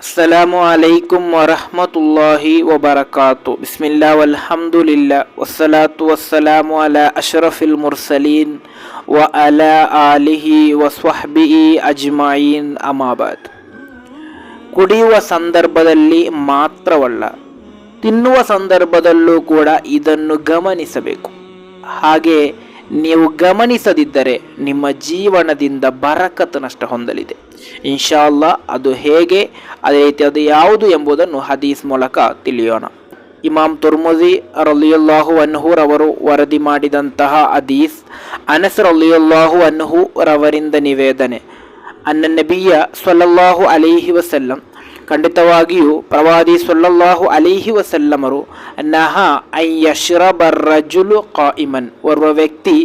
ಅಸ್ಸಲಾಮು ಅಲೈಕುಂ ವರಹಮತುಲ್ಲಾಹಿ ವಬರಕಾತು. ಬಿಸ್ಮಿಲ್ಲಾ ವಲ್ಹಮ್ದುಲಿಲ್ಲಾ ವಸ್ಸಲಾತು ವಸ್ಸಲಾಮು ಅಲಾ ಅಶ್ರಫಿಲ್ ಮುರ್ಸಲೀನ್ ವ ಅಲಾ ಆಲಿಹಿ ವಸ್ವಹ್ಬಿಹಿ ಅಜ್ಮಾಯಿನ್. ಅಮಾಬಾದ್. ಕುಡಿಯುವ ಸಂದರ್ಭದಲ್ಲಿ ಮಾತ್ರವಲ್ಲ, ತಿನ್ನುವ ಸಂದರ್ಭದಲ್ಲೂ ಕೂಡ ಇದನ್ನು ಗಮನಿಸಬೇಕು. ಹಾಗೆ ನೀವು ಗಮನಿಸದಿದ್ದರೆ ನಿಮ್ಮ ಜೀವನದಿಂದ ಬರಕತ್ ನಷ್ಟ ಹೊಂದಲಿದೆ ಇನ್ಶಾ ಅಲ್ಲಾ. ಅದು ಹೇಗೆ, ಅದೇ ರೀತಿ ಅದು ಯಾವುದು ಎಂಬುದನ್ನು ಹದೀಸ್ ಮೂಲಕ ತಿಳಿಯೋಣ. ಇಮಾಮ್ ತುರ್ಮುಜಿ ರಲಿಯಲ್ಲಾಹು ಅನ್ಹು ರವರು ವರದಿ ಮಾಡಿದಂತಹ ಹದೀಸ್, ಅನಸ್ ರಲಿಯಲ್ಲಾಹು ಅನ್ಹು ರವರಿಂದ ನಿವೇದನೆ. ಅನ್ನ ನಬಿಯ ಸ್ವಲ್ಲಲ್ಲಾಹು ಅಲೈಹಿ ವಸಲ್ಲಂ, ಖಂಡಿತವಾಗಿಯೂ ಪ್ರವಾದಿ ಸ್ವಲ್ಲಲ್ಲಾಹು ಅಲೈಹಿ ವಸಲ್ಲಮರು ನಹ ಅನ್ ಯಶ್ರಬ ರಜುಲು ಕಾಯಿಮನ್, ಓರ್ವ ವ್ಯಕ್ತಿ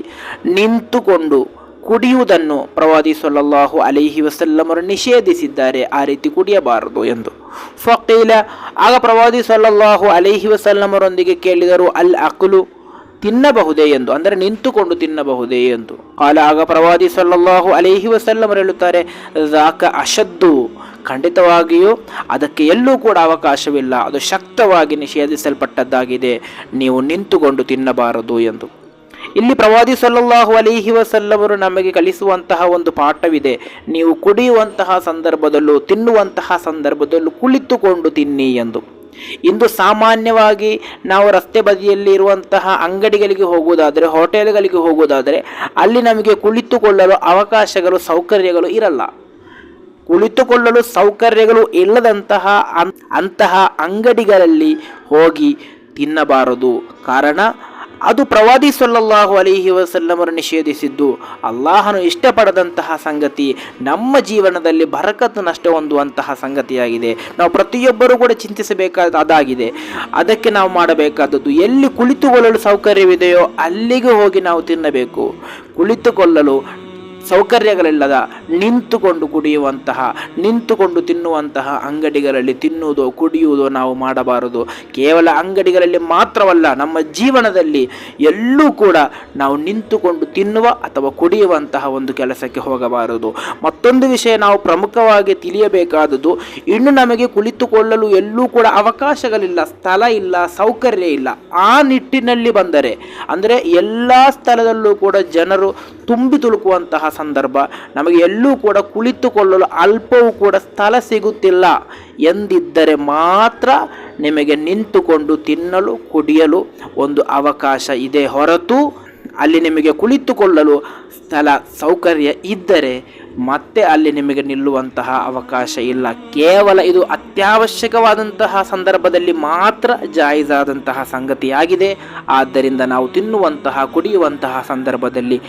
ನಿಂತುಕೊಂಡು ಕುಡಿಯುವುದನ್ನು ಪ್ರವಾದಿ ಸ್ವಲ್ಲಲ್ಲಾಹು ಅಲೈಹಿ ವಸಲ್ಲಮರು ನಿಷೇಧಿಸಿದ್ದಾರೆ, ಆ ರೀತಿ ಕುಡಿಯಬಾರದು ಎಂದು. ಫಕೀಲ, ಆಗ ಪ್ರವಾದಿ ಸ್ವಲ್ಲಲ್ಲಾಹು ಅಲೈಹಿ ವಸಲ್ಲಮರೊಂದಿಗೆ ಕೇಳಿದರು, ಅಲ್ ಅಕ್ಲು, ತಿನ್ನಬಹುದೇ ಎಂದು, ಅಂದರೆ ನಿಂತುಕೊಂಡು ತಿನ್ನಬಹುದೇ ಎಂದು. ಕಾಲ, ಆಗ ಪ್ರವಾದಿ ಸ್ವಲ್ಲಲ್ಲಾಹು ಅಲೈಹಿ ವಸಲ್ಲಮರು ಹೇಳುತ್ತಾರೆ, ಝಾಕ ಅಶದ್ದು, ಖಂಡಿತವಾಗಿಯೂ ಅದಕ್ಕೆ ಎಲ್ಲೂ ಕೂಡ ಅವಕಾಶವಿಲ್ಲ, ಅದು ಶಕ್ತವಾಗಿ ನಿಷೇಧಿಸಲ್ಪಟ್ಟದ್ದಾಗಿದೆ, ನೀವು ನಿಂತುಕೊಂಡು ತಿನ್ನಬಾರದು ಎಂದು. ಇಲ್ಲಿ ಪ್ರವಾದಿ ಸ್ವಲ್ಲಲ್ಲಾಹು ಅಲೈಹಿ ವಸಲ್ಲಮರು ನಮಗೆ ಕಲಿಸುವಂತಹ ಒಂದು ಪಾಠವಿದೆ. ನೀವು ಕುಡಿಯುವಂತಹ ಸಂದರ್ಭದಲ್ಲೂ ತಿನ್ನುವಂತಹ ಸಂದರ್ಭದಲ್ಲೂ ಕುಳಿತುಕೊಂಡು ತಿನ್ನಿ ಎಂದು. ಇಂದು ಸಾಮಾನ್ಯವಾಗಿ ನಾವು ರಸ್ತೆ ಬದಿಯಲ್ಲಿ ಇರುವಂತಹ ಅಂಗಡಿಗಳಿಗೆ ಹೋಗುವುದಾದರೆ, ಹೋಟೆಲ್ಗಳಿಗೆ ಹೋಗುವುದಾದರೆ, ಅಲ್ಲಿ ನಮಗೆ ಕುಳಿತುಕೊಳ್ಳಲು ಅವಕಾಶಗಳು, ಸೌಕರ್ಯಗಳು ಇರಲ್ಲ. ಕುಳಿತುಕೊಳ್ಳಲು ಸೌಕರ್ಯಗಳು ಇಲ್ಲದಂತಹ ಅಂತಹ ಅಂಗಡಿಗಳಲ್ಲಿ ಹೋಗಿ ತಿನ್ನಬಾರದು. ಕಾರಣ ಅದು ಪ್ರವಾದಿ ಸ್ವಲ್ಲಲ್ಲಾಹು ಅಲೈಹಿ ವಸಲ್ಲಮರು ನಿಷೇಧಿಸಿದ್ದು, ಅಲ್ಲಾಹನು ಇಷ್ಟಪಡದಂತಹ ಸಂಗತಿ, ನಮ್ಮ ಜೀವನದಲ್ಲಿ ಬರಕತ್ತು ನಷ್ಟ ಹೊಂದುವಂತಹ ಸಂಗತಿಯಾಗಿದೆ. ನಾವು ಪ್ರತಿಯೊಬ್ಬರೂ ಕೂಡ ಚಿಂತಿಸಬೇಕಾದ ಅದಾಗಿದೆ. ಅದಕ್ಕೆ ನಾವು ಮಾಡಬೇಕಾದದ್ದು, ಎಲ್ಲಿ ಕುಳಿತುಕೊಳ್ಳಲು ಸೌಕರ್ಯವಿದೆಯೋ ಅಲ್ಲಿಗೆ ಹೋಗಿ ನಾವು ತಿನ್ನಬೇಕು. ಕುಳಿತುಕೊಳ್ಳಲು ಸೌಕರ್ಯಗಳಿಲ್ಲದ, ನಿಂತುಕೊಂಡು ಕುಡಿಯುವಂತಹ, ನಿಂತುಕೊಂಡು ತಿನ್ನುವಂತಹ ಅಂಗಡಿಗಳಲ್ಲಿ ತಿನ್ನುವುದೋ ಕುಡಿಯುವುದೋ ನಾವು ಮಾಡಬಾರದು. ಕೇವಲ ಅಂಗಡಿಗಳಲ್ಲಿ ಮಾತ್ರವಲ್ಲ, ನಮ್ಮ ಜೀವನದಲ್ಲಿ ಎಲ್ಲೂ ಕೂಡ ನಾವು ನಿಂತುಕೊಂಡು ತಿನ್ನುವ ಅಥವಾ ಕುಡಿಯುವಂತಹ ಒಂದು ಕೆಲಸಕ್ಕೆ ಹೋಗಬಾರದು. ಮತ್ತೊಂದು ವಿಷಯ ನಾವು ಪ್ರಮುಖವಾಗಿ ತಿಳಿಯಬೇಕಾದದ್ದು, ಇನ್ನು ನಮಗೆ ಕುಳಿತುಕೊಳ್ಳಲು ಎಲ್ಲೂ ಕೂಡ ಅವಕಾಶಗಳಿಲ್ಲ, ಸ್ಥಳ ಇಲ್ಲ, ಸೌಕರ್ಯ ಇಲ್ಲ. ಆ ನಿಟ್ಟಿನಲ್ಲಿ ಬಂದರೆ, ಅಂದರೆ ಎಲ್ಲ ಸ್ಥಳದಲ್ಲೂ ಕೂಡ ಜನರು ತುಂಬಿ ತುಳುಕುವಂತಹ ಸಂದರ್ಭ, ನಮಗೆ ಎಲ್ಲೂ ಕೂಡ ಕುಳಿತುಕೊಳ್ಳಲು ಅಲ್ಪವೂ ಕೂಡ ಸ್ಥಳ ಸಿಗುತ್ತಿಲ್ಲ ಎಂದಿದ್ದರೆ ಮಾತ್ರ ನಿಮಗೆ ನಿಂತುಕೊಂಡು ತಿನ್ನಲು ಕುಡಿಯಲು ಒಂದು ಅವಕಾಶ ಇದೆ ಹೊರತು, ಅಲ್ಲಿ ನಿಮಗೆ ಕುಳಿತುಕೊಳ್ಳಲು ಸ್ಥಳ ಸೌಕರ್ಯ ಇದ್ದರೆ ಮತ್ತೆ ಅಲ್ಲಿ ನಿಮಗೆ ನಿಲ್ಲುವಂತಹ ಅವಕಾಶ ಇಲ್ಲ. ಕೇವಲ ಇದು ಅತ್ಯವಶ್ಯಕವಾದಂತಹ ಸಂದರ್ಭದಲ್ಲಿ ಮಾತ್ರ ಜಾಯಿಜಾದಂತಹ ಸಂಗತಿಯಾಗಿದೆ. ಆದ್ದರಿಂದ ನಾವು ತಿನ್ನುವಂತಹ, ಕುಡಿಯುವಂತಹ ಸಂದರ್ಭದಲ್ಲಿ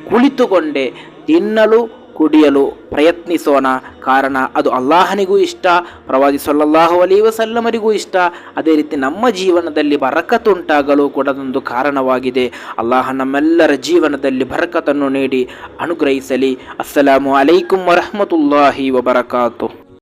ಕುಳಿತುಕೊಂಡೇ ತಿನ್ನಲು ಕುಡಿಯಲು ಪ್ರಯತ್ನಿಸೋಣ. ಕಾರಣ ಅದು ಅಲ್ಲಾಹನಿಗೂ ಇಷ್ಟ, ಪ್ರವಾದಿ ಸ್ವಲ್ಲಲ್ಲಾಹು ಅಲೈಹಿ ವಸಲ್ಲಮರಿಗೂ ಇಷ್ಟ. ಅದೇ ರೀತಿ ನಮ್ಮ ಜೀವನದಲ್ಲಿ ಬರಕತ್ತುಂಟಾಗಲು ಕೂಡ ಅದೊಂದು ಕಾರಣವಾಗಿದೆ. ಅಲ್ಲಾಹ ನಮ್ಮೆಲ್ಲರ ಜೀವನದಲ್ಲಿ ಬರಕತನ್ನು ನೀಡಿ ಅನುಗ್ರಹಿಸಲಿ. ಅಸ್ಸಲಾಮು ಅಲೈಕುಂ ವರಹಮತುಲ್ಲಾಹಿ ವಬರಕಾತು.